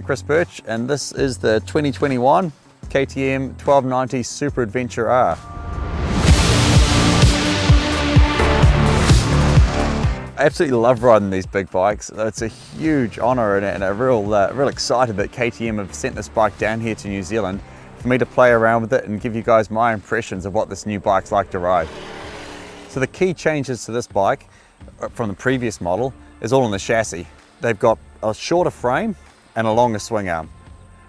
Chris Birch, and this is the 2021 KTM 1290 Super Adventure R. I absolutely love riding these big bikes. It's a huge honour and a real excited that KTM have sent this bike down here to New Zealand for me to play around with it and give you guys my impressions of what this new bike's like to ride. So the key changes to this bike from the previous model is all in the chassis. They've got a shorter frame and a longer swing arm.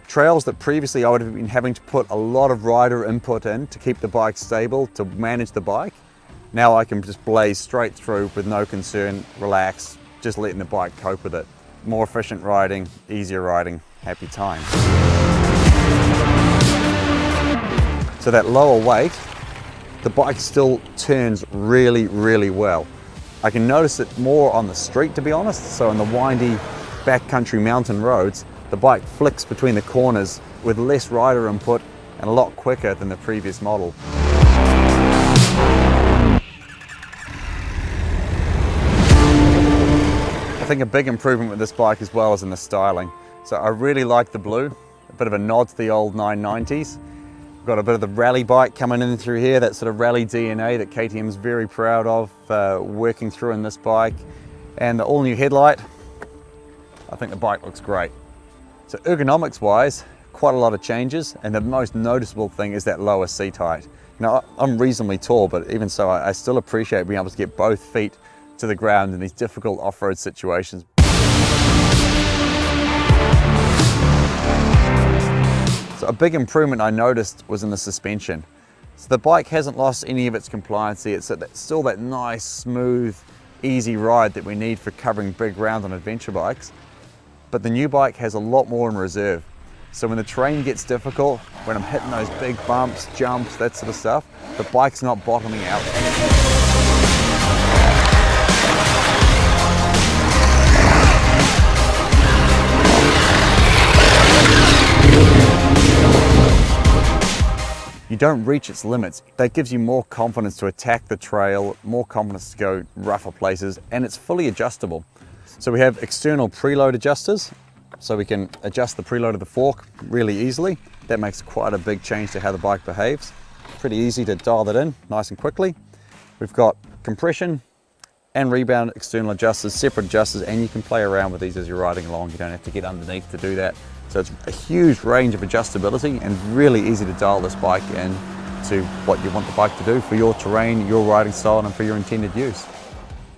Trails that previously I would have been having to put a lot of rider input in to keep the bike stable, to manage the bike. Now I can just blaze straight through with no concern, relax, just letting the bike cope with it. More efficient riding, easier riding, happy time. So that lower weight, the bike still turns really well. I can notice it more on the street, to be honest. So on the windy backcountry mountain roads, the bike flicks between the corners with less rider input and a lot quicker than the previous model. I think a big improvement with this bike as well is in the styling. So I really like the blue, a bit of a nod to the old 990s. We've got a bit of the rally bike coming in through here, that sort of rally DNA that KTM is very proud of working through in this bike. And the all new headlight, I think the bike looks great. So ergonomics wise, quite a lot of changes, and the most noticeable thing is that lower seat height. Now I'm reasonably tall, but even so I still appreciate being able to get both feet to the ground in these difficult off-road situations. So a big improvement I noticed was in the suspension. So the bike hasn't lost any of its compliancy. It's still that nice, smooth, easy ride that we need for covering big ground on adventure bikes. But the new bike has a lot more in reserve. So when the terrain gets difficult, when I'm hitting those big bumps, jumps, that sort of stuff, the bike's not bottoming out. You don't reach its limits. That gives you more confidence to attack the trail, more confidence to go rougher places, and it's fully adjustable. So we have external preload adjusters, so we can adjust the preload of the fork really easily. That makes quite a big change to how the bike behaves. Pretty easy to dial that in nice and quickly. We've got compression and rebound external adjusters, separate adjusters, and you can play around with these as you're riding along. You don't have to get underneath to do that. So it's a huge range of adjustability and really easy to dial this bike in to what you want the bike to do for your terrain, your riding style, and for your intended use.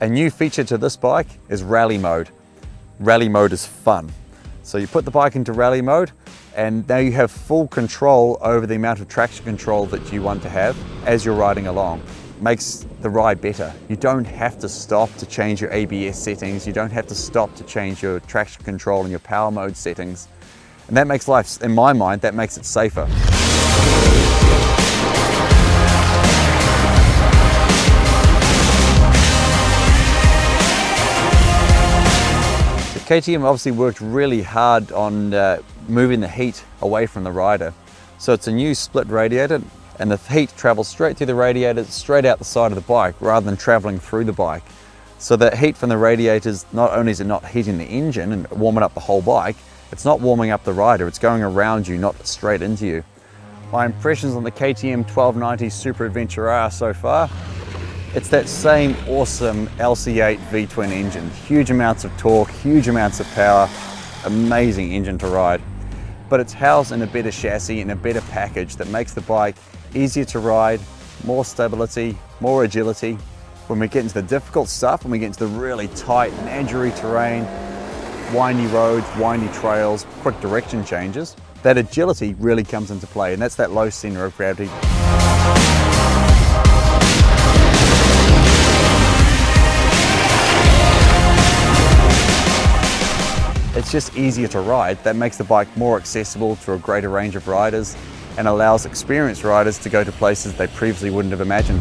A new feature to this bike is rally mode. Rally mode is fun. So you put the bike into rally mode and now you have full control over the amount of traction control that you want to have as you're riding along. Makes the ride better. You don't have to stop to change your ABS settings. You don't have to stop to change your traction control and your power mode settings. And that makes life, in my mind, that makes it safer. KTM obviously worked really hard on moving the heat away from the rider. So it's a new split radiator, and the heat travels straight through the radiator, straight out the side of the bike, rather than traveling through the bike. So that heat from the radiators, not only is it not heating the engine and warming up the whole bike, it's not warming up the rider, it's going around you, not straight into you. My impressions on the KTM 1290 Super Adventure R so far, it's that same awesome LC8 V-twin engine. Huge amounts of torque, huge amounts of power, amazing engine to ride. But it's housed in a better chassis and a better package that makes the bike easier to ride, more stability, more agility. When we get into the difficult stuff, when we get into the really tight, nadgery terrain, windy roads, windy trails, quick direction changes, that agility really comes into play, and that's that low center of gravity. It's just easier to ride. That makes the bike more accessible to a greater range of riders and allows experienced riders to go to places they previously wouldn't have imagined.